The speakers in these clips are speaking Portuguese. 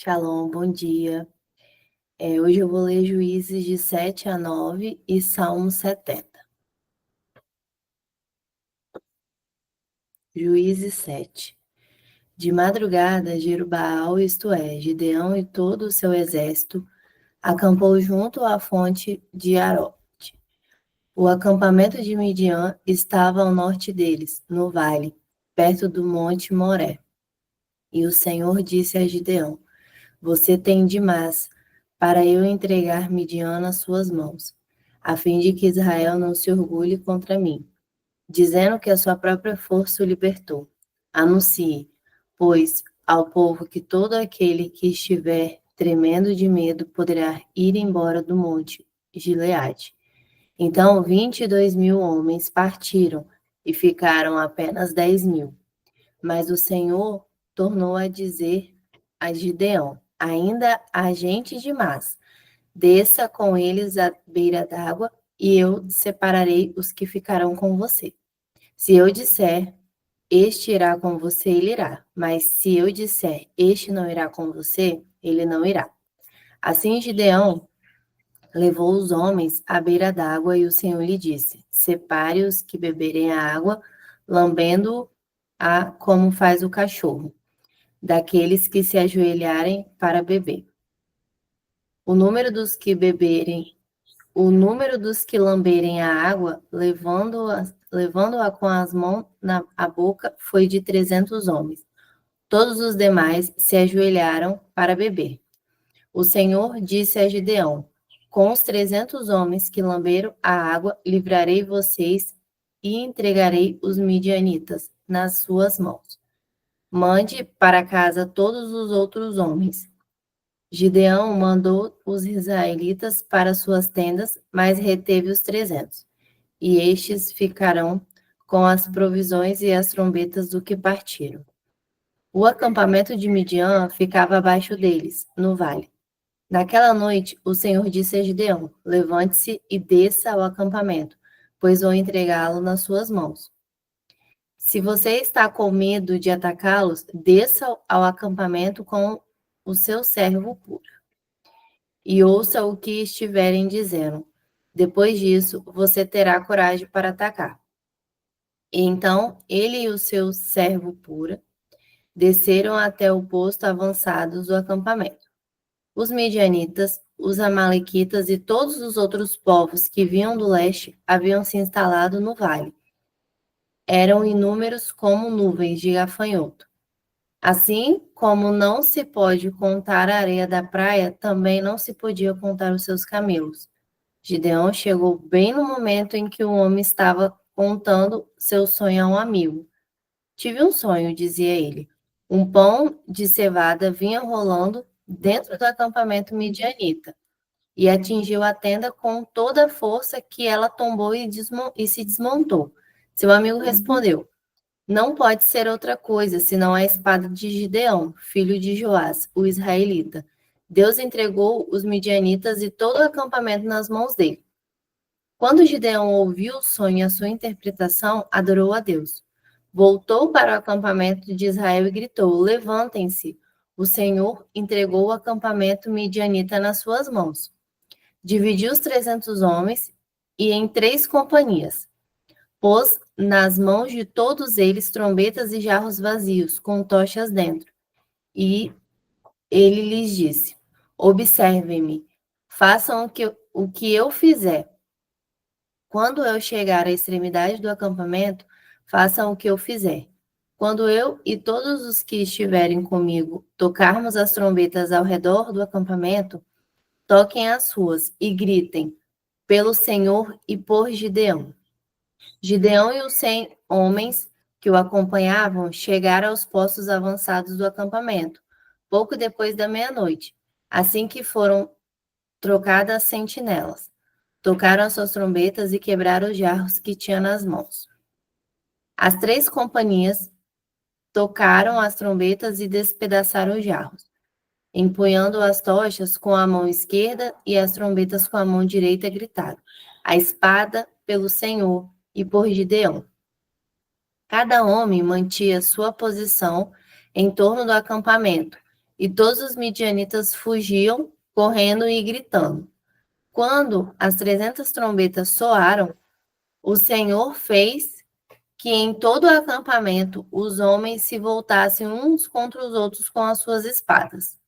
Shalom, bom dia. Hoje eu vou ler Juízes de 7 a 9 e Salmo 70. Juízes 7. De madrugada, Jerubbaal, isto é, Gideão e todo o seu exército, acampou junto à fonte de Arote. O acampamento de Midian estava ao norte deles, no vale, perto do monte Moré. E o Senhor disse a Gideão: Você tem demais para eu entregar Midian nas suas mãos, a fim de que Israel não se orgulhe contra mim, dizendo que a sua própria força o libertou. Anuncie, pois, ao povo que todo aquele que estiver tremendo de medo poderá ir embora do monte Gileade. Então 22.000 homens partiram e ficaram apenas 10.000. Mas o Senhor tornou a dizer a Gideão: ainda há gente demais. Desça com eles à beira d'água, e eu separarei os que ficarão com você. Se eu disser, este irá com você, ele irá. Mas se eu disser, este não irá com você, ele não irá. Assim Gideão levou os homens à beira d'água, e o Senhor lhe disse: separe os que beberem a água, lambendo-a como faz o cachorro, daqueles que se ajoelharem para beber. O número dos que lamberem a água, levando-a com as mãos na boca, foi de 300 homens. Todos os demais se ajoelharam para beber. O Senhor disse a Gideão: com os 300 homens que lamberam a água, livrarei vocês e entregarei os midianitas nas suas mãos. Mande para casa todos os outros homens. Gideão mandou os israelitas para suas tendas, mas reteve os 300. E estes ficarão com as provisões e as trombetas do que partiram. O acampamento de Midian ficava abaixo deles, no vale. Naquela noite, o Senhor disse a Gideão: levante-se e desça ao acampamento, pois vou entregá-lo nas suas mãos. Se você está com medo de atacá-los, desça ao acampamento com o seu servo puro e ouça o que estiverem dizendo. Depois disso, você terá coragem para atacar. E então, ele e o seu servo pura desceram até o posto avançado do acampamento. Os midianitas, os amalequitas e todos os outros povos que vinham do leste haviam se instalado no vale. Eram inúmeros como nuvens de gafanhoto. Assim como não se pode contar a areia da praia, também não se podia contar os seus camelos. Gideão chegou bem no momento em que o homem estava contando seu sonho a um amigo. Tive um sonho, dizia ele. Um pão de cevada vinha rolando dentro do acampamento midianita e atingiu a tenda com toda a força que ela tombou e se desmontou. Seu amigo respondeu: não pode ser outra coisa, senão a espada de Gideão, filho de Joás, o israelita. Deus entregou os midianitas e todo o acampamento nas mãos dele. Quando Gideão ouviu o sonho e a sua interpretação, adorou a Deus. Voltou para o acampamento de Israel e gritou: levantem-se! O Senhor entregou o acampamento midianita nas suas mãos. Dividiu os 300 homens e em 3 companhias. Pôs nas mãos de todos eles trombetas e jarros vazios, com tochas dentro. E ele lhes disse: observem-me, façam o que eu fizer. Quando eu chegar à extremidade do acampamento, façam o que eu fizer. Quando eu e todos os que estiverem comigo tocarmos as trombetas ao redor do acampamento, toquem as suas e gritem: pelo Senhor e por Gideão. Gideão e os 100 homens que o acompanhavam chegaram aos postos avançados do acampamento, pouco depois da meia-noite, assim que foram trocadas as sentinelas. Tocaram as suas trombetas e quebraram os jarros que tinham nas mãos. As 3 companhias tocaram as trombetas e despedaçaram os jarros, empunhando as tochas com a mão esquerda e as trombetas com a mão direita, gritaram: a espada pelo Senhor e por Gideão. Cada homem mantinha sua posição em torno do acampamento, e todos os midianitas fugiam, correndo e gritando. Quando as 300 trombetas soaram, o Senhor fez que em todo o acampamento os homens se voltassem uns contra os outros com as suas espadas.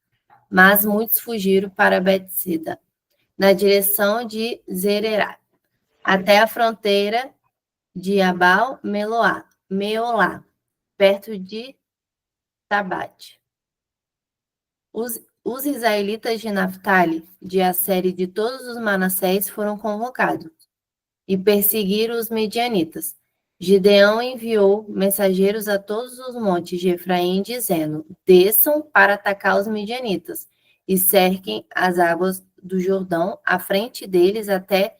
Mas muitos fugiram para Betsida, na direção de Zererá, até a fronteira de Abal-Meolá, perto de Tabate. Os israelitas de Naphtali, de Asser e de todos os Manassés foram convocados e perseguiram os medianitas. Gideão enviou mensageiros a todos os montes de Efraim, dizendo: desçam para atacar os medianitas e cerquem as águas do Jordão à frente deles até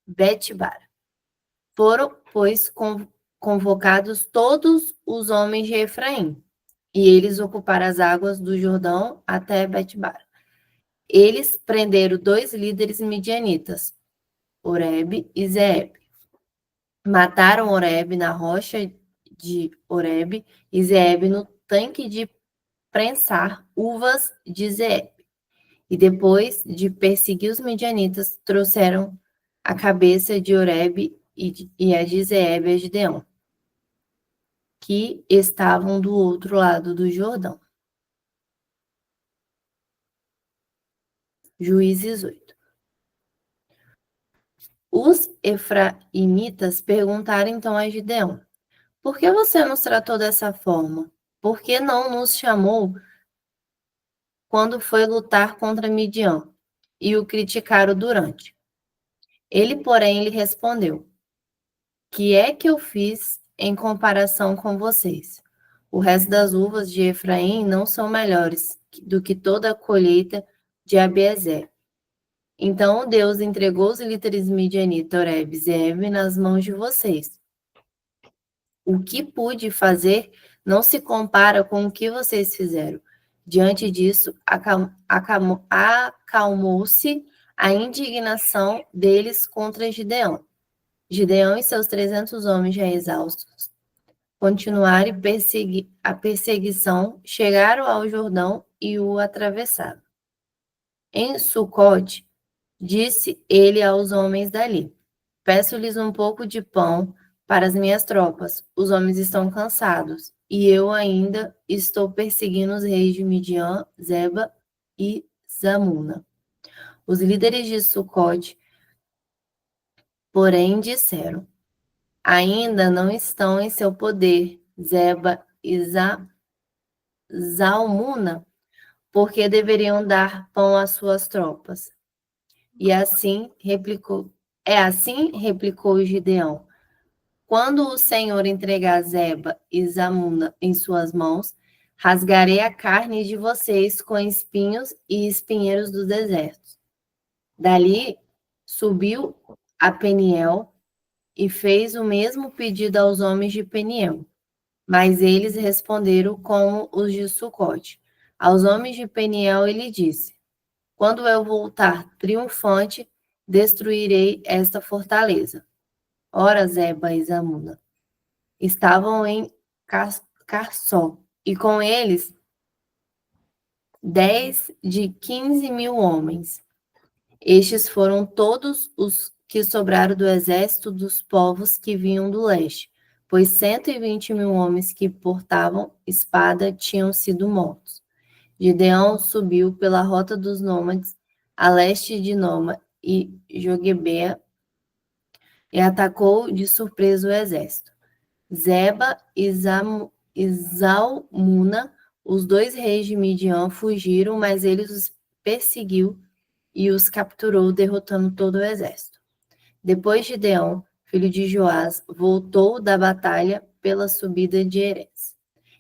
Betibara. Foram, pois, convocados todos os homens de Efraim, e eles ocuparam as águas do Jordão até Betibara. Eles prenderam 2 líderes midianitas, Oreb e Zeeb. Mataram Oreb na rocha de Oreb e Zeeb no tanque de prensar uvas de Zeeb. E depois de perseguir os midianitas, trouxeram a cabeça de Oreb e a de Zeeb a Gideão, que estavam do outro lado do Jordão. Juízes 8. Os efraimitas perguntaram então a Gideão: por que você nos tratou dessa forma? Por que não nos chamou quando foi lutar contra Midian? E o criticaram durante. Ele, porém, lhe respondeu: que é que eu fiz em comparação com vocês? O resto das uvas de Efraim não são melhores do que toda a colheita de Abiezer. Então Deus entregou os líderes midianitas, Oreb e Zeeb, nas mãos de vocês. O que pude fazer não se compara com o que vocês fizeram. Diante disso, acalmou-se a indignação deles contra Gideão. Gideão e seus 300 homens já exaustos continuaram a perseguição, chegaram ao Jordão e o atravessaram. Em Sucote, disse ele aos homens dali: peço-lhes um pouco de pão para as minhas tropas. Os homens estão cansados, e eu ainda estou perseguindo os reis de Midian, Zeba e Zamuna. Os líderes de Sucote, porém, disseram: ainda não estão em seu poder Zeba e Zalmuna, porque deveriam dar pão às suas tropas. E assim replicou Gideão: quando o Senhor entregar Zeba e Zamuna em suas mãos, rasgarei a carne de vocês com espinhos e espinheiros do deserto. Dali subiu a Peniel e fez o mesmo pedido aos homens de Peniel. Mas eles responderam como os de Sucote. Aos homens de Peniel ele disse: quando eu voltar triunfante, destruirei esta fortaleza. Ora, Zeba e Zamuna estavam em Carsó, e com eles 10 de 15.000 homens. Estes foram todos os que sobraram do exército dos povos que vinham do leste, pois 120.000 homens que portavam espada tinham sido mortos. Gideão subiu pela rota dos nômades, a leste de Noma e Joguebeia, e atacou de surpresa o exército. Zeba e Zalmuna, os 2 reis de Midian, fugiram, mas ele os perseguiu e os capturou, derrotando todo o exército. Depois Gideão, filho de Joás, voltou da batalha pela subida de Heres.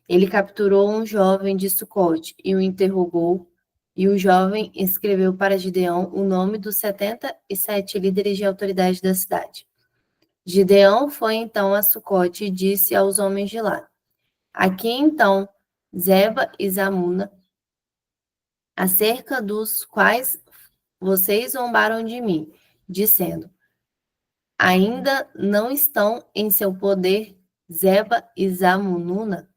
Ele capturou um jovem de Sucote e o interrogou, e o jovem escreveu para Gideão o nome dos 77 líderes de autoridade da cidade. Gideão foi então a Sucote e disse aos homens de lá: aqui então Zeba e Zamuna, acerca dos quais vocês zombaram de mim, dizendo: ainda não estão em seu poder Zeba e Zamununa,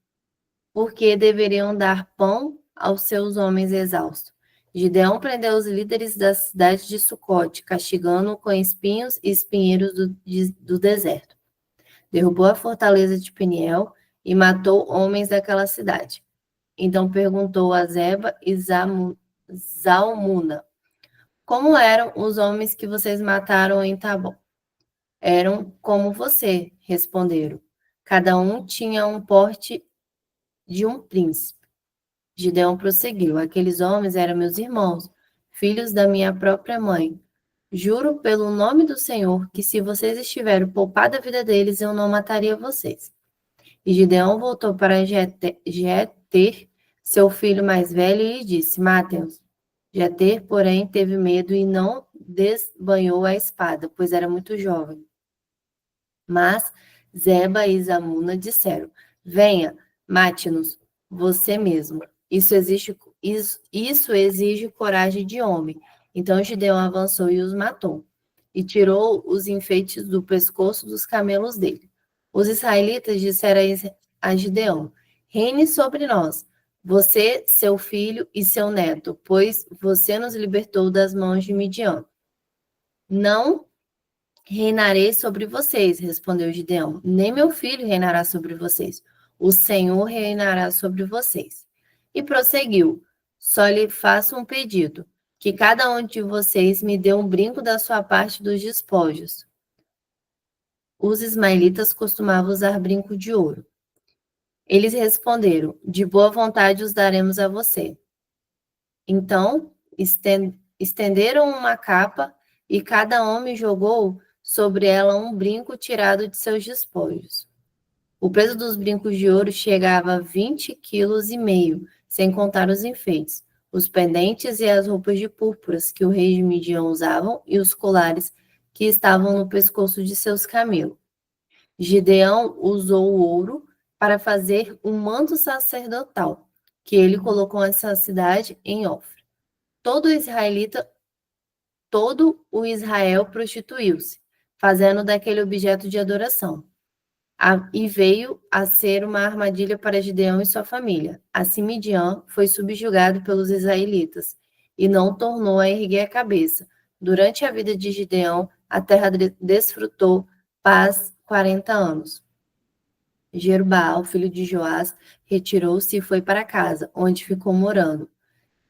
porque deveriam dar pão aos seus homens exaustos. Gideão prendeu os líderes da cidade de Sucote, castigando-o com espinhos e espinheiros do deserto. Derrubou a fortaleza de Peniel e matou homens daquela cidade. Então perguntou a Zeba e Zalmuna: como eram os homens que vocês mataram em Tabor? Eram como você, responderam. Cada um tinha um porte de um príncipe. Gideão prosseguiu: aqueles homens eram meus irmãos, filhos da minha própria mãe. Juro pelo nome do Senhor que se vocês estiverem poupado a vida deles, eu não mataria vocês. E Gideão voltou para Jeter, seu filho mais velho, e lhe disse: matem-os. Jeter, porém, teve medo e não desbanhou a espada, pois era muito jovem. Mas Zeba e Zalmuna disseram: venha, mate-nos você mesmo. Isso exige coragem de homem. Então Gideão avançou e os matou, e tirou os enfeites do pescoço dos camelos dele. Os israelitas disseram a Gideão: reine sobre nós, você, seu filho e seu neto, pois você nos libertou das mãos de Midian. Não reinarei sobre vocês, respondeu Gideão. Nem meu filho reinará sobre vocês. O Senhor reinará sobre vocês. E prosseguiu: só lhe faço um pedido, que cada um de vocês me dê um brinco da sua parte dos despojos. Os ismaelitas costumavam usar brinco de ouro. Eles responderam: de boa vontade os daremos a você. Então, estenderam uma capa e cada homem jogou sobre ela um brinco tirado de seus despojos. O peso dos brincos de ouro chegava a 20,5 kg, sem contar os enfeites, os pendentes e as roupas de púrpuras que o rei de Midian usavam e os colares que estavam no pescoço de seus camelos. Gideão usou o ouro para fazer um manto sacerdotal, que ele colocou nessa cidade em Ofra. Todo o Israel prostituiu-se, fazendo daquele objeto de adoração. E veio a ser uma armadilha para Gideão e sua família. Assim Midian foi subjugado pelos israelitas e não tornou a erguer a cabeça. Durante a vida de Gideão, a terra desfrutou paz 40 anos. Jerubbaal, filho de Joás, retirou-se e foi para casa, onde ficou morando.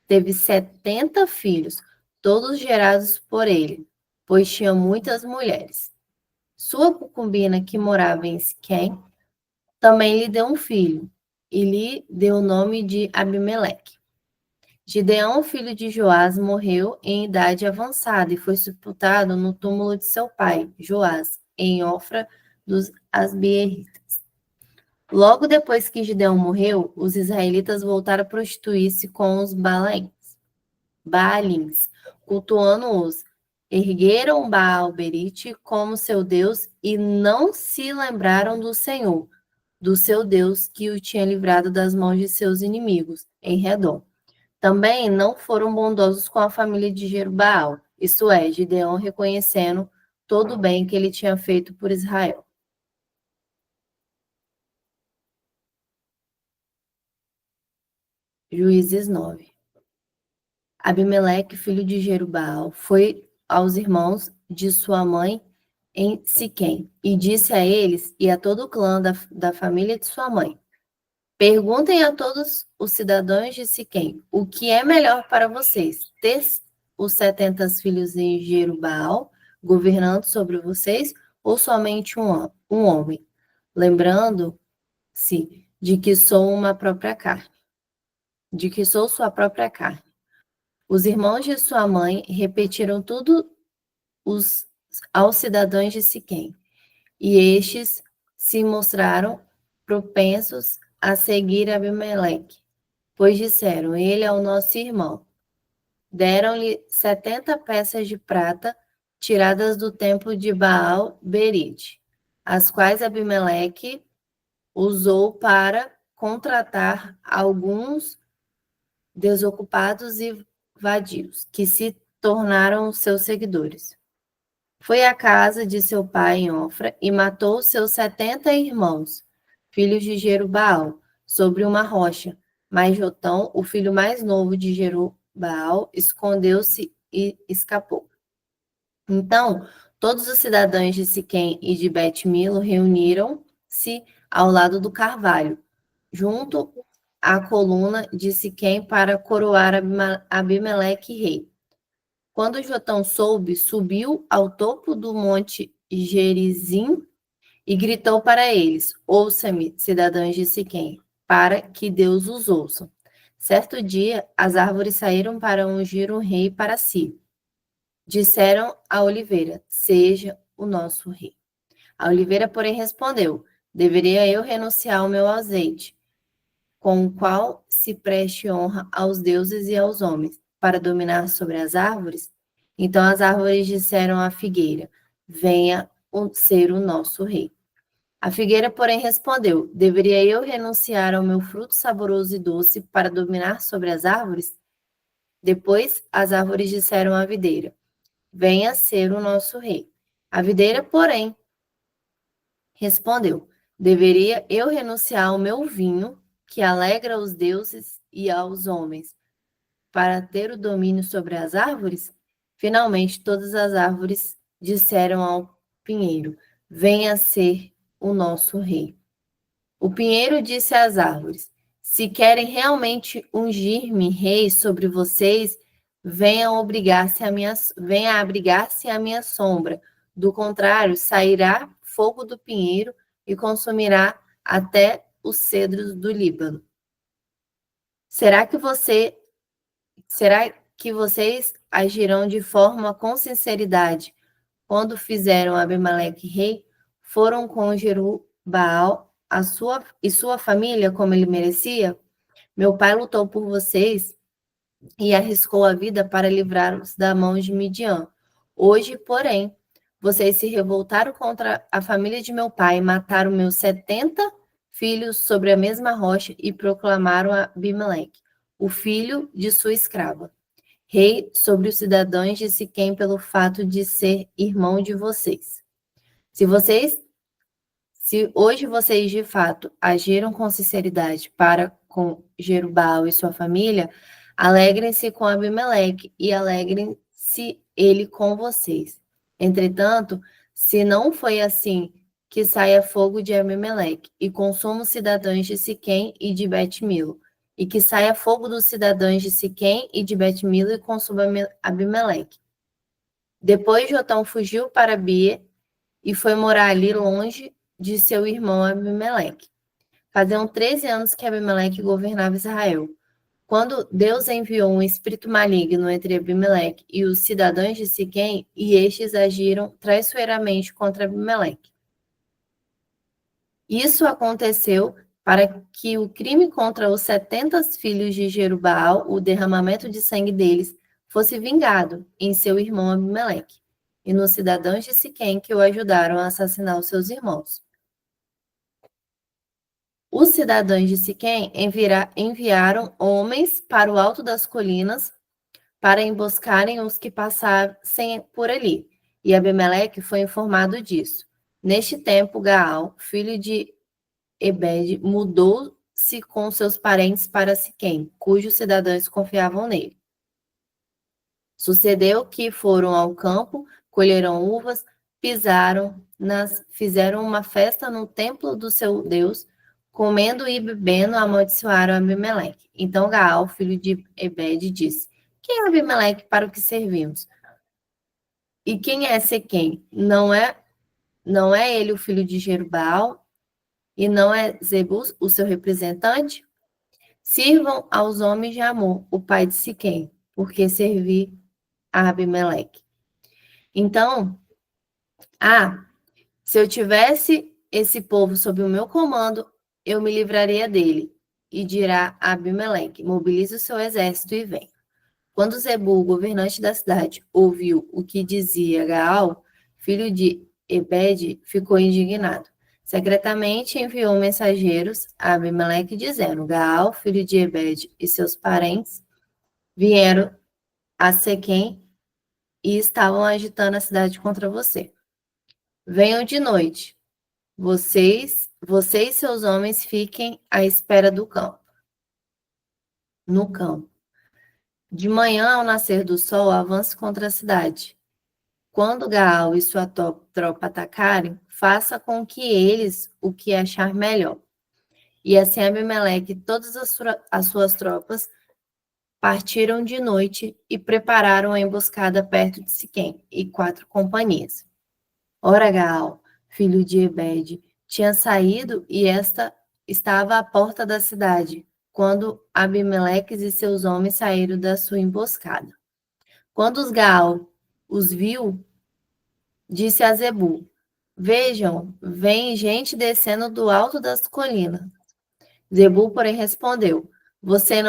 Teve 70 filhos, todos gerados por ele, pois tinha muitas mulheres. Sua concubina, que morava em Siquém, também lhe deu um filho, e lhe deu o nome de Abimeleque. Gideão, filho de Joás, morreu em idade avançada e foi sepultado no túmulo de seu pai, Joás, em Ofra dos Asbieritas. Logo depois que Gideão morreu, os israelitas voltaram a prostituir-se com os Baalins, cultuando-os. Ergueram Baal-Berite como seu Deus e não se lembraram do Senhor, do seu Deus que o tinha livrado das mãos de seus inimigos em redor. Também não foram bondosos com a família de Jerubbaal, isto é, Gideão reconhecendo todo o bem que ele tinha feito por Israel. Juízes 9. Abimeleque, filho de Jerubbaal, foi aos irmãos de sua mãe em Siquém e disse a eles e a todo o clã da família de sua mãe: perguntem a todos os cidadãos de Siquém o que é melhor para vocês, ter os 70 filhos em Jerubbaal governando sobre vocês ou somente um homem, lembrando-se de que sou uma própria carne, de que sou sua própria carne. Os irmãos de sua mãe repetiram tudo aos cidadãos de Siquém, e estes se mostraram propensos a seguir Abimeleque, pois disseram: ele é o nosso irmão. Deram-lhe 70 peças de prata tiradas do templo de Baal-Berite, as quais Abimeleque usou para contratar alguns desocupados e vadios, que se tornaram seus seguidores. Foi à casa de seu pai em Ofra e matou seus 70 irmãos, filhos de Jerubbaal, sobre uma rocha, Mas Jotão, o filho mais novo de Jerubbaal, escondeu-se e escapou. Então, todos os cidadãos de Siquém e de Bet-Milo reuniram-se ao lado do carvalho, junto à coluna de Siquém, para coroar Abimeleque rei. Quando Jotão soube, subiu ao topo do monte Gerizim e gritou para eles: Ouça-me, cidadãos de Siquém, para que Deus os ouça. Certo dia, as árvores saíram para ungir um rei para si. Disseram à oliveira: Seja o nosso rei. A oliveira, porém, respondeu: Deveria eu renunciar ao meu azeite, com o qual se preste honra aos deuses e aos homens, para dominar sobre as árvores? Então as árvores disseram à figueira: Venha ser o nosso rei. A figueira, porém, respondeu: Deveria eu renunciar ao meu fruto saboroso e doce para dominar sobre as árvores? Depois as árvores disseram à videira: Venha ser o nosso rei. A videira, porém, respondeu: Deveria eu renunciar ao meu vinho, que alegra os deuses e aos homens, para ter o domínio sobre as árvores? Finalmente, todas as árvores disseram ao pinheiro: Venha ser o nosso rei. O pinheiro disse às árvores: Se querem realmente ungir-me rei sobre vocês, venham abrigar-se à minha sombra. Do contrário, sairá fogo do pinheiro e consumirá até os cedros do Líbano. Será que vocês agirão de forma com sinceridade quando fizeram Abimeleque rei? Foram com Jerubbaal e sua família como ele merecia? Meu pai lutou por vocês e arriscou a vida para livrar-os da mão de Midian. Hoje, porém, vocês se revoltaram contra a família de meu pai, mataram meus 70 filhos sobre a mesma rocha e proclamaram Abimeleque, o filho de sua escrava, rei sobre os cidadãos de Siquém pelo fato de ser irmão de vocês. Se hoje vocês de fato agiram com sinceridade para com Jerubbaal e sua família, alegrem-se com Abimeleque e alegrem-se ele com vocês. Entretanto, se não foi assim, que saia fogo de Abimeleque e consuma os cidadãos de Siquém e de Bet-Milo, e que saia fogo dos cidadãos de Siquém e de Bet-Milo e consuma Abimeleque. Depois Jotão fugiu para Bia e foi morar ali longe de seu irmão Abimeleque. Faziam 13 anos que Abimeleque governava Israel. Quando Deus enviou um espírito maligno entre Abimeleque e os cidadãos de Siquém, e estes agiram traiçoeiramente contra Abimeleque. Isso aconteceu para que o crime contra os 70 filhos de Jerubbaal, o derramamento de sangue deles, fosse vingado em seu irmão Abimeleque, e nos cidadãos de Siquém que o ajudaram a assassinar os seus irmãos. Os cidadãos de Siquém enviaram homens para o alto das colinas para emboscarem os que passassem por ali, e Abimeleque foi informado disso. Neste tempo, Gaal, filho de Ebed, mudou-se com seus parentes para Siquém, cujos cidadãos confiavam nele. Sucedeu que foram ao campo, colheram uvas, fizeram uma festa no templo do seu Deus, comendo e bebendo, amaldiçoaram Abimeleque. Então Gaal, filho de Ebed, disse: Quem é Abimeleque para o que servimos? E quem é Siquém? Não é ele o filho de Jerubbaal? E não é Zebus o seu representante? Sirvam aos homens de Amor, o pai de Siquém, porque servi a Abimeleque. Então, se eu tivesse esse povo sob o meu comando, eu me livraria dele. E dirá a Abimeleque: mobilize o seu exército e vem. Quando Zebu, governante da cidade, ouviu o que dizia Gaal, filho de Ebed, ficou indignado. Secretamente enviou mensageiros a Abimeleque, dizendo: Gaal, filho de Ebed, e seus parentes vieram a Siquém e estavam agitando a cidade contra você. Venham de noite. Vocês e seus homens fiquem à espera do campo. no campo. De manhã, ao nascer do sol, avance contra a cidade. Quando Gaal e sua tropa atacarem, faça com que eles o que achar melhor. E assim Abimeleque e todas as suas tropas partiram de noite e prepararam a emboscada perto de Siquém e 4 companhias. Ora, Gaal, filho de Ebed, tinha saído e esta estava à porta da cidade, quando Abimeleque e seus homens saíram da sua emboscada. Quando os Gaal os viu, disse a Zebu: Vejam, vem gente descendo do alto das colinas. Zebu, porém, respondeu: Você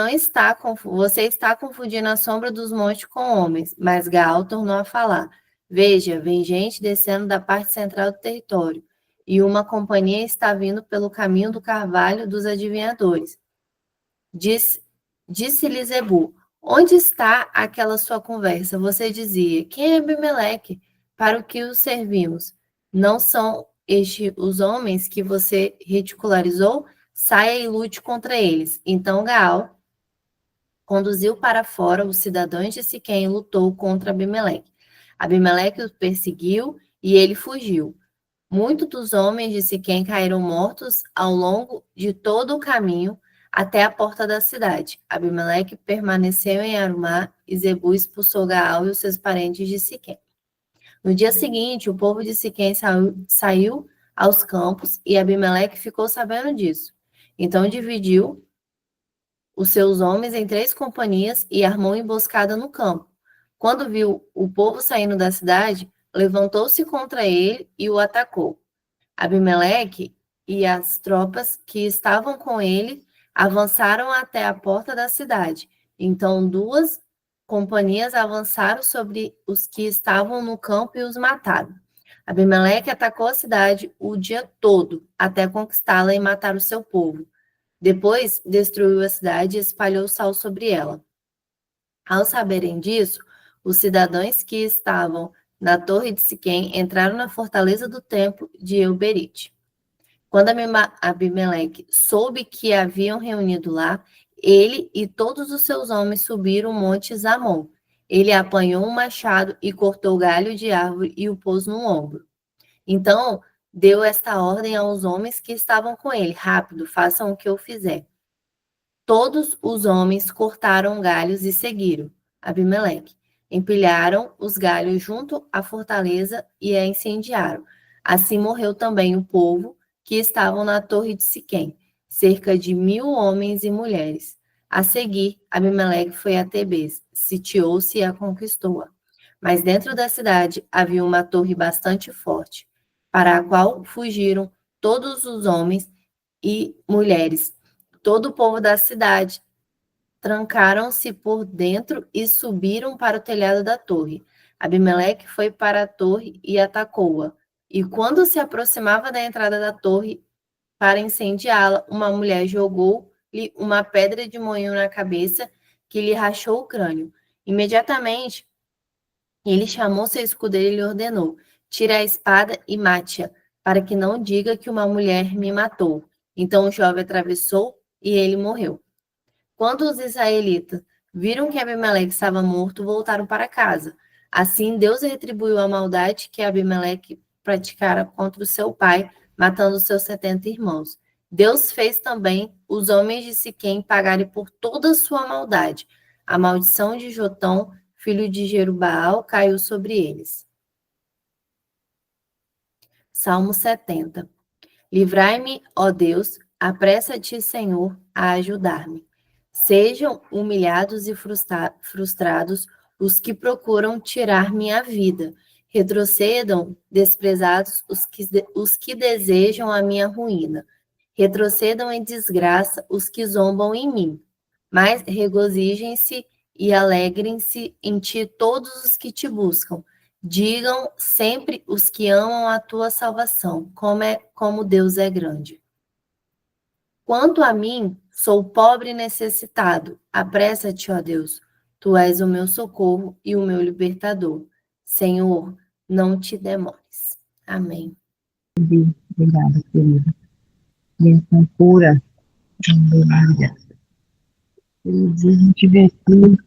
está confundindo a sombra dos montes com homens. Mas Gaal tornou a falar: Veja, vem gente descendo da parte central do território, e uma companhia está vindo pelo caminho do carvalho dos adivinhadores. Disse-lhe Zebu: Onde está aquela sua conversa? Você dizia: Quem é Abimeleque? Para o que o servimos? Não são estes os homens que você ridicularizou? Saia e lute contra eles. Então Gaal conduziu para fora os cidadãos de Siquém e lutou contra Abimeleque. Abimeleque o perseguiu e ele fugiu. Muitos dos homens de Siquém caíram mortos ao longo de todo o caminho até a porta da cidade. Abimeleque permaneceu em Arumá e Zebu expulsou Gaal e os seus parentes de Siquém. No dia seguinte, o povo de Siquém saiu aos campos e Abimeleque ficou sabendo disso. Então dividiu os seus homens em 3 companhias e armou emboscada no campo. Quando viu o povo saindo da cidade, levantou-se contra ele e o atacou. Abimeleque e as tropas que estavam com ele avançaram até a porta da cidade. Então 2 companhias avançaram sobre os que estavam no campo e os mataram. Abimeleque atacou a cidade o dia todo, até conquistá-la e matar o seu povo. Depois, destruiu a cidade e espalhou sal sobre ela. Ao saberem disso, os cidadãos que estavam na torre de Siquém entraram na fortaleza do templo de Euberite. Quando Abimeleque soube que haviam reunido lá, ele e todos os seus homens subiram o monte Zamom. Ele apanhou um machado e cortou o galho de árvore e o pôs no ombro. Então, deu esta ordem aos homens que estavam com ele: Rápido, façam o que eu fizer. Todos os homens cortaram galhos e seguiram Abimeleque. Empilharam os galhos junto à fortaleza e a incendiaram. Assim morreu também o povo que estavam na torre de Siquém, cerca de 1.000 homens e mulheres. A seguir, Abimeleque foi a Tebez, sitiou-se e a conquistou-a. Mas dentro da cidade havia uma torre bastante forte, para a qual fugiram todos os homens e mulheres. Todo o povo da cidade trancaram-se por dentro e subiram para o telhado da torre. Abimeleque foi para a torre e atacou-a. E quando se aproximava da entrada da torre para incendiá-la, uma mulher jogou-lhe uma pedra de moinho na cabeça que lhe rachou o crânio. Imediatamente, ele chamou seu escudeiro e lhe ordenou: Tire a espada e mate-a, para que não diga que uma mulher me matou. Então o jovem atravessou e ele morreu. Quando os israelitas viram que Abimeleque estava morto, voltaram para casa. Assim, Deus retribuiu a maldade que Abimeleque praticara contra o seu pai, matando seus 70 irmãos. Deus fez também os homens de Siquém pagarem por toda a sua maldade. A maldição de Jotão, filho de Jerubaal, caiu sobre eles. Salmo 70. Livrai-me, ó Deus, apressa-te, Senhor, a ajudar-me. Sejam humilhados e frustrados os que procuram tirar minha vida. Retrocedam, desprezados, os que desejam a minha ruína. Retrocedam em desgraça os que zombam em mim. Mas regozijem-se e alegrem-se em ti todos os que te buscam. Digam sempre os que amam a tua salvação, como Deus é grande. Quanto a mim, sou pobre e necessitado. Apressa-te, ó Deus. Tu és o meu socorro e o meu libertador. Senhor, não te demores. Amém. Obrigada, querida. Bênção pura. Aleluia. Queridos, a gente vê aqui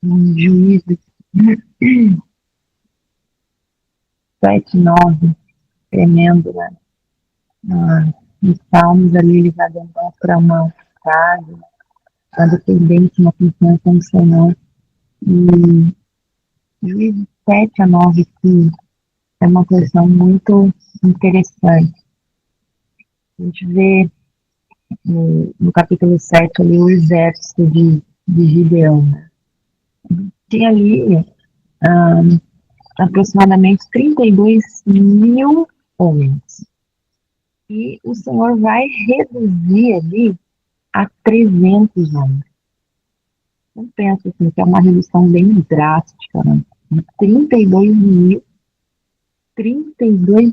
um Juízes 7, 9, tremendo, né? Nos Salmos ali, ele vai demonstrar uma frase, uma dependência, uma confiança no Senhor. E Juízes 7 a 9 aqui é uma questão muito interessante. A gente vê no capítulo 7 ali o exército de Gideão. Tinha ali aproximadamente 32 mil homens. E o Senhor vai reduzir ali a 300 homens. Eu penso assim, que é uma redução bem drástica, né? De 32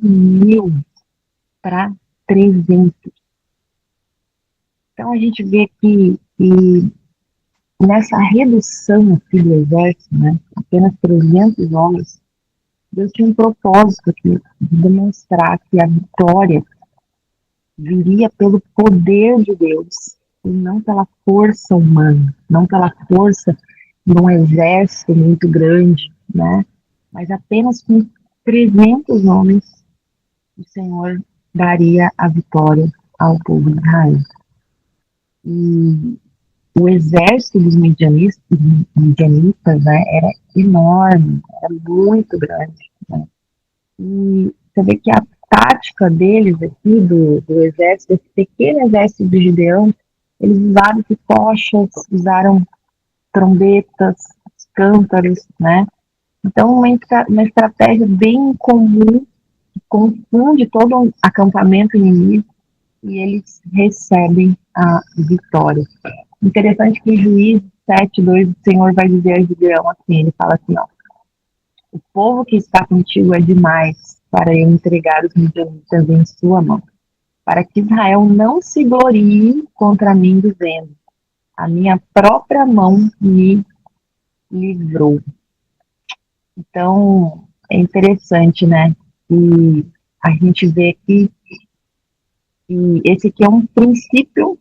mil para 300. Então a gente vê que nessa redução aqui do exército, né, apenas 300 homens, Deus tinha um propósito aqui de demonstrar que a vitória viria pelo poder de Deus e não pela força humana, não pela força de um exército muito grande, né? Mas apenas com 300 homens o Senhor daria a vitória ao povo de Israel. E o exército dos midianitas, né, era enorme, era muito grande, né? E você vê que a tática deles aqui, do exército, esse pequeno exército de Gideão, eles usaram picochas, usaram trombetas, cântaros, né? Então, uma estratégia bem comum, que confunde todo um acampamento inimigo, e eles recebem a vitória. Interessante que em Juízes 7:2 o Senhor vai dizer a Gideão assim, ele fala assim, ó, o povo que está contigo é demais para eu entregar os midianitas em sua mão, para que Israel não se glorie contra mim, dizendo, a minha própria mão me livrou. Então, é interessante, né? E a gente vê que esse aqui é um princípio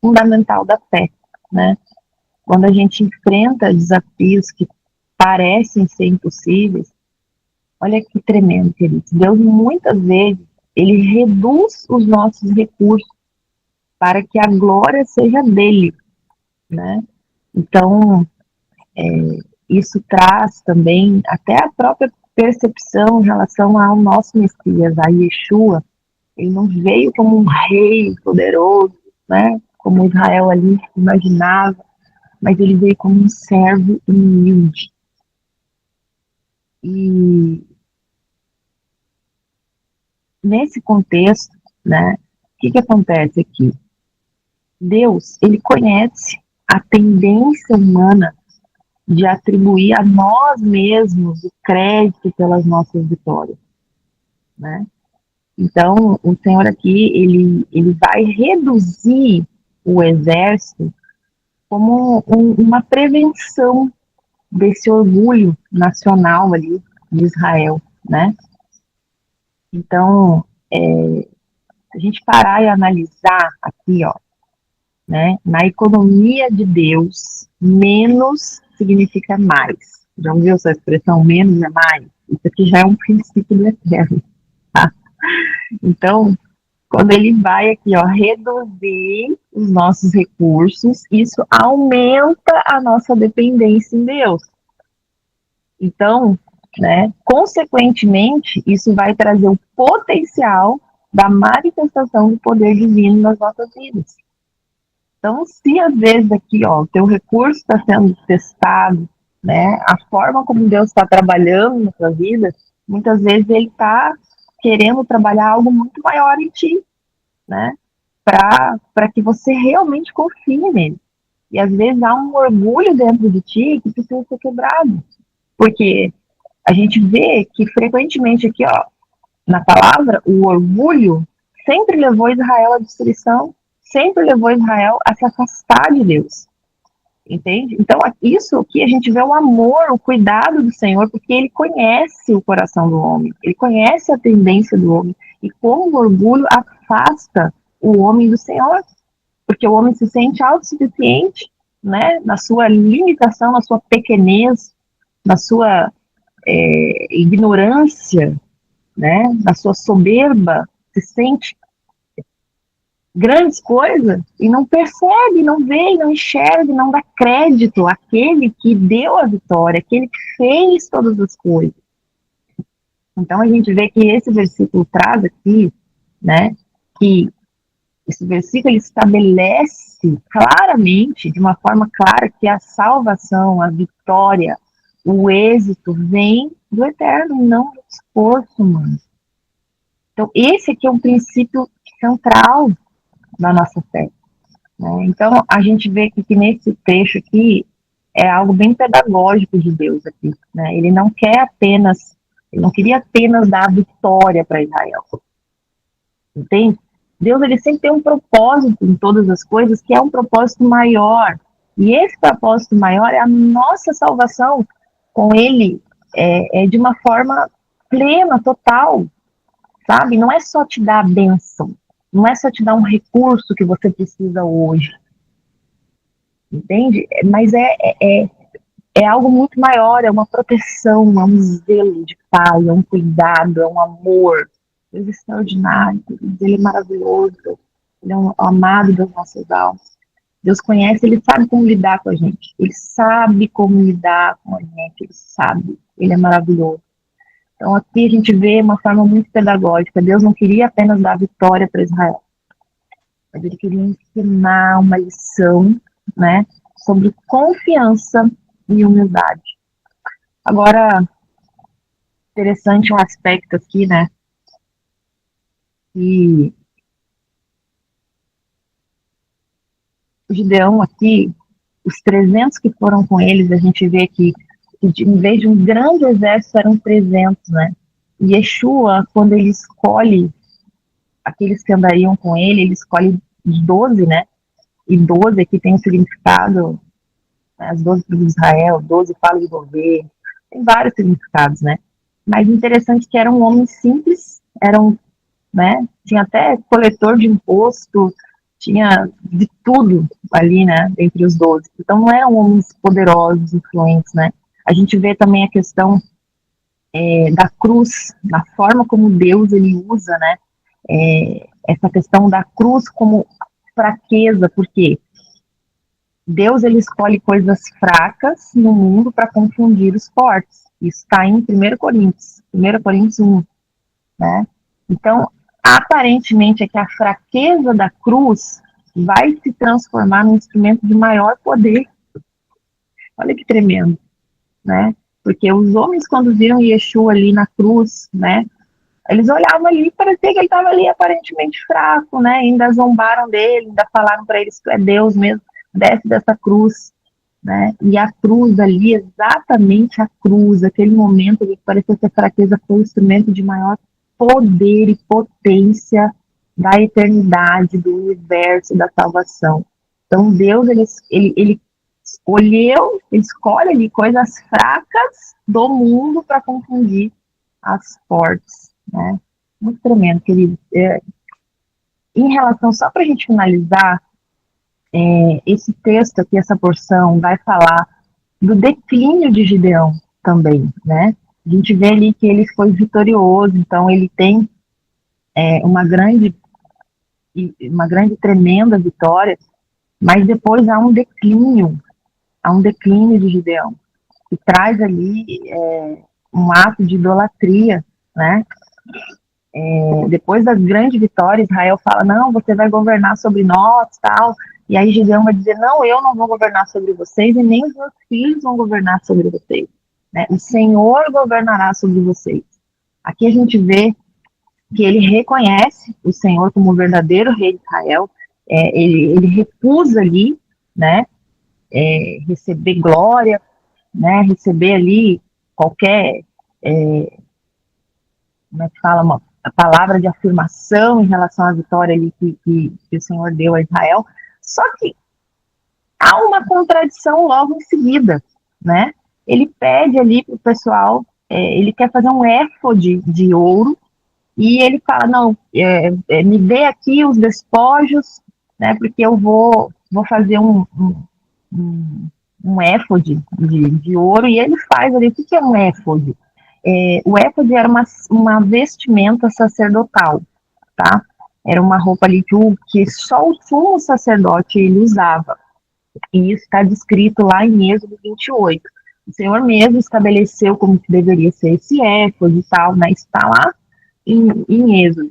fundamental da fé, né? Quando a gente enfrenta desafios que parecem ser impossíveis, olha que tremendo, queridos. Deus muitas vezes ele reduz os nossos recursos para que a glória seja dele, né? Então, isso traz também até a própria percepção em relação ao nosso Messias, a Yeshua. Ele não veio como um rei poderoso, né? Como Israel ali imaginava, mas ele veio como um servo humilde. E nesse contexto, né, o que acontece aqui? Deus, ele conhece a tendência humana de atribuir a nós mesmos o crédito pelas nossas vitórias, né? Então, o Senhor aqui, ele vai reduzir o exército como uma prevenção desse orgulho nacional ali de Israel, né? Então, se a gente parar e analisar aqui, ó, né, na economia de Deus, menos significa mais. Já ouviu essa expressão, menos é mais? Isso aqui já é um princípio do eterno, tá? Então, quando ele vai aqui, ó, reduzir os nossos recursos, isso aumenta a nossa dependência em Deus. Então, né, consequentemente, isso vai trazer o potencial da manifestação do poder divino nas nossas vidas. Então, se às vezes aqui, ó, o teu recurso está sendo testado, né, a forma como Deus está trabalhando na tua vida, muitas vezes ele está querendo trabalhar algo muito maior em ti, né, para que você realmente confie nele. E às vezes há um orgulho dentro de ti que precisa ser quebrado, porque a gente vê que frequentemente aqui, ó, na palavra, o orgulho sempre levou Israel à destruição, sempre levou Israel a se afastar de Deus, entende? Então, isso aqui a gente vê o amor, o cuidado do Senhor, porque ele conhece o coração do homem, ele conhece a tendência do homem, e como o orgulho afasta o homem do Senhor. porque o homem se sente autossuficiente, né, na sua limitação, na sua pequenez, na sua ignorância, né, na sua soberba, se sente grandes coisas e não percebe, não vê, não enxerga, não dá crédito àquele que deu a vitória, aquele que fez todas as coisas. Então a gente vê que esse versículo traz aqui, né, que esse versículo ele estabelece claramente, de uma forma clara, que a salvação, a vitória, o êxito vem do eterno, não do esforço humano. Então esse aqui é um princípio central da nossa fé. Né? Então, a gente vê que nesse trecho aqui é algo bem pedagógico de Deus aqui. Né? Ele não queria apenas dar a vitória para Israel. Entende? Deus, ele sempre tem um propósito em todas as coisas, que é um propósito maior. E esse propósito maior é a nossa salvação com ele de uma forma plena, total, sabe? Não é só te dar a bênção, não é só te dar um recurso que você precisa hoje, entende? Mas é algo muito maior, é uma proteção, é um zelo de pai, é um cuidado, é um amor. Deus é extraordinário, ele é maravilhoso, ele é um amado das nossas almas. Deus conhece, ele sabe como lidar com a gente, ele sabe como lidar com a gente, ele sabe, ele é maravilhoso. Então aqui a gente vê uma forma muito pedagógica. Deus não queria apenas dar vitória para Israel, mas ele queria ensinar uma lição, né, sobre confiança e humildade. Agora, interessante um aspecto aqui, né, que o Gideão aqui, os 300 que foram com eles, a gente vê que em vez de um grande exército, eram 300, né? E Yeshua, quando ele escolhe aqueles que andariam com ele escolhe os 12, né? E 12 aqui tem um significado, né? As 12 tribos de Israel, 12 fala de governo, tem vários significados, né? Mas interessante que eram homens simples, né? Tinha até coletor de imposto, tinha de tudo ali, né? Entre os 12. Então não eram homens poderosos, influentes, né? A gente vê também a questão da cruz, da forma como Deus ele usa, né? Essa questão da cruz como fraqueza, porque Deus ele escolhe coisas fracas no mundo para confundir os fortes. Isso está em 1 Coríntios 1, né? Então, aparentemente é que a fraqueza da cruz vai se transformar num instrumento de maior poder. Olha que tremendo, né? Porque os homens, quando viram Yeshua ali na cruz, né? Eles olhavam ali e parecia que ele estava ali aparentemente fraco, né? Ainda zombaram dele, ainda falaram para eles que é Deus mesmo, desce dessa cruz, né? E a cruz ali, exatamente a cruz, aquele momento que parecia ser fraqueza, foi o instrumento de maior poder e potência da eternidade, do universo, da salvação. Então Deus, ele escolhe ali coisas fracas do mundo para confundir as fortes, né? Muito tremendo, querido. Em relação, só para a gente finalizar, esse texto aqui, essa porção, vai falar do declínio de Gideão também, né? A gente vê ali que ele foi vitorioso, então ele tem uma grande, tremenda vitória, mas depois há um declínio de Gideão, que traz ali um ato de idolatria, né? Depois das grandes vitórias, Israel fala, não, você vai governar sobre nós, tal, e aí Gideão vai dizer, não, eu não vou governar sobre vocês, e nem os meus filhos vão governar sobre vocês, né? O Senhor governará sobre vocês. Aqui a gente vê que ele reconhece o Senhor como o verdadeiro rei de Israel, ele recusa ali, né, receber glória, né, receber ali qualquer, como é que fala, a palavra de afirmação em relação à vitória ali que o Senhor deu a Israel. Só que há uma contradição logo em seguida, né? Ele pede ali para o pessoal, ele quer fazer um éfode de ouro, e ele fala, não, me dê aqui os despojos, né? Porque eu vou fazer um éfode de ouro, e ele faz ali. O que é um éfode? O éfode era uma vestimenta sacerdotal, tá? Era uma roupa ali que só o sumo sacerdote ele usava. E isso está descrito lá em Êxodo 28. O Senhor mesmo estabeleceu como que deveria ser esse éfode e tal, né? Está lá em Êxodo.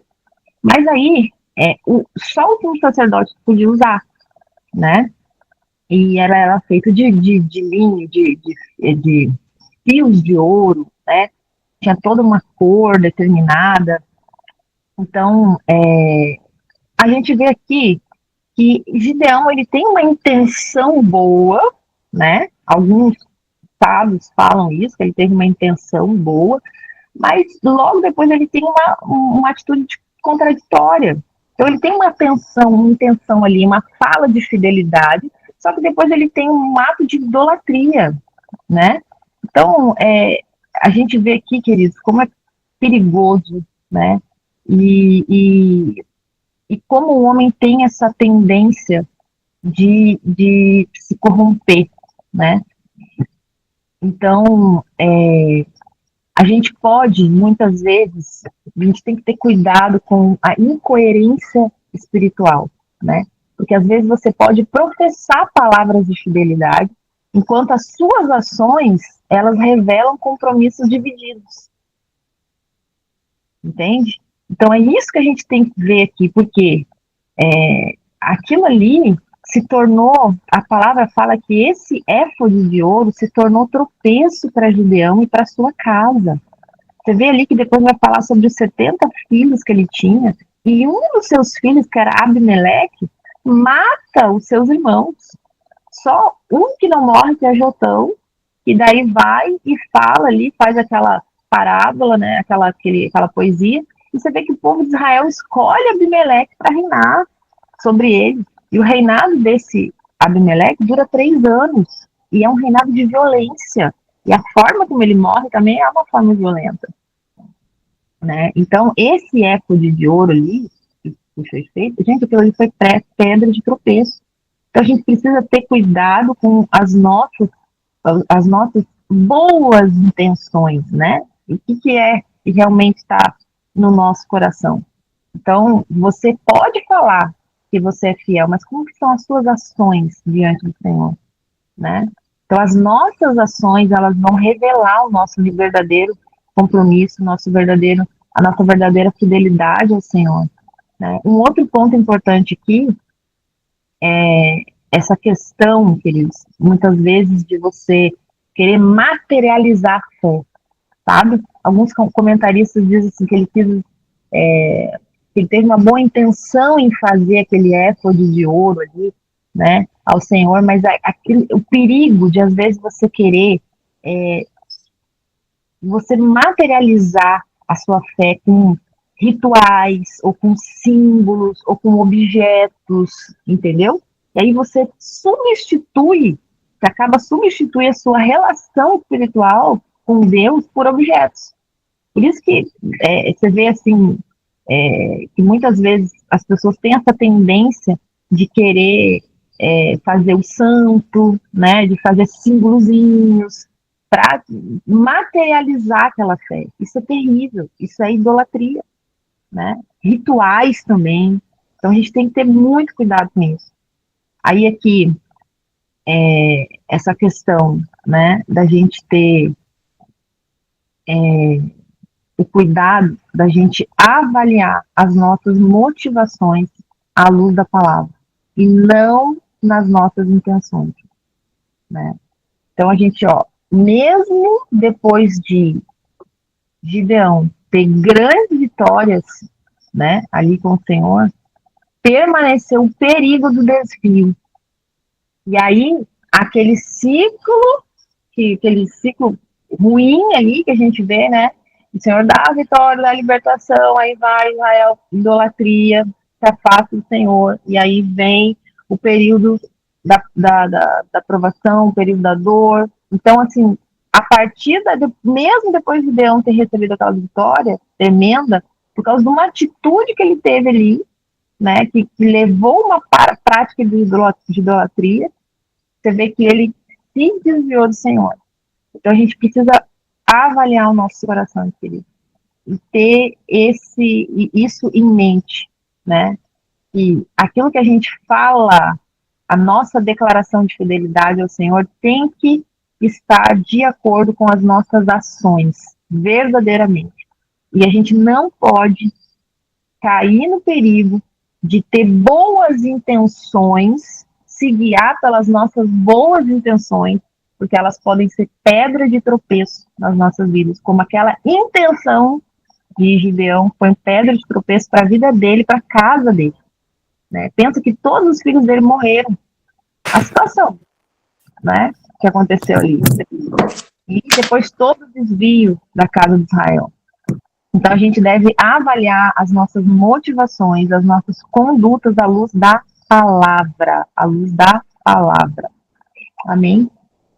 Mas aí, só o sumo sacerdote podia usar, né? E era feito de linho, de fios de ouro, né? Tinha toda uma cor determinada. Então, a gente vê aqui que Gideão ele tem uma intenção boa, né? Alguns sábios falam isso, que ele teve uma intenção boa, mas logo depois ele tem uma atitude contraditória. Então ele tem uma intenção ali, uma fala de fidelidade, só que depois ele tem um ato de idolatria, né? Então, a gente vê aqui, queridos, como é perigoso, né? E como o homem tem essa tendência de se corromper, né? Então, a gente pode, muitas vezes, a gente tem que ter cuidado com a incoerência espiritual, né? Porque às vezes você pode professar palavras de fidelidade, enquanto as suas ações, elas revelam compromissos divididos, entende? Então é isso que a gente tem que ver aqui, porque aquilo ali se tornou, a palavra fala que esse éfode de ouro se tornou tropeço para Gideão e para sua casa. Você vê ali que depois vai falar sobre os 70 filhos que ele tinha, e um dos seus filhos, que era Abimeleque, mata os seus irmãos. Só um que não morre, que é Jotão, e daí vai e fala ali, faz aquela parábola, né, aquela poesia, e você vê que o povo de Israel escolhe Abimeleque para reinar sobre ele. E o reinado desse Abimeleque dura 3 anos, e é um reinado de violência. E a forma como ele morre também é uma forma violenta, né? Então, esse éfode de ouro ali, que foi feito, gente, aquilo ali foi pedra de tropeço. Então, a gente precisa ter cuidado com as nossas boas intenções, né? E o que é que realmente está no nosso coração. Então, você pode falar que você é fiel, mas como que são as suas ações diante do Senhor, né? Então, as nossas ações, elas vão revelar o nosso verdadeiro compromisso, a nossa verdadeira fidelidade ao Senhor, né? Um outro ponto importante aqui é essa questão, queridos, muitas vezes de você querer materializar a fé, sabe? Alguns comentaristas dizem assim, que ele teve uma boa intenção em fazer aquele éfode de ouro ali, né, ao Senhor, mas o perigo de, às vezes, você querer você materializar a sua fé com rituais, ou com símbolos, ou com objetos, entendeu? E aí você acaba substituindo a sua relação espiritual com Deus por objetos. Por isso que você vê assim, que muitas vezes as pessoas têm essa tendência de querer fazer o santo, né, de fazer símbolozinhos para materializar aquela fé. Isso é terrível, isso é idolatria, né? Rituais também. Então a gente tem que ter muito cuidado com isso. Aí aqui, essa questão, né, da gente ter o cuidado da gente avaliar as nossas motivações à luz da palavra e não nas nossas intenções, né? Então a gente, mesmo depois de Gideão ter grandes vitórias, né, ali com o Senhor, permaneceu o perigo do desvio. E aí aquele ciclo ruim ali que a gente vê, né? O Senhor dá a vitória, dá a libertação, aí vai Israel, idolatria, se afasta do Senhor, e aí vem o período da provação, o período da dor. Então, assim, a partir mesmo depois de Deus ter recebido aquela vitória tremenda, por causa de uma atitude que ele teve ali, né, que levou uma prática de idolatria, você vê que ele se desviou do Senhor. Então a gente precisa avaliar o nosso coração, querido, e ter isso em mente, né? E aquilo que a gente fala, a nossa declaração de fidelidade ao Senhor tem que estar de acordo com as nossas ações, verdadeiramente. E a gente não pode cair no perigo de ter boas intenções, se guiar pelas nossas boas intenções, porque elas podem ser pedra de tropeço nas nossas vidas, como aquela intenção de Gideão foi pedra de tropeço para a vida dele, para a casa dele. Né? Pensa que todos os filhos dele morreram. A situação, né, que aconteceu ali. E depois todo o desvio da casa de Israel. Então a gente deve avaliar as nossas motivações, as nossas condutas à luz da palavra, à luz da palavra. Amém?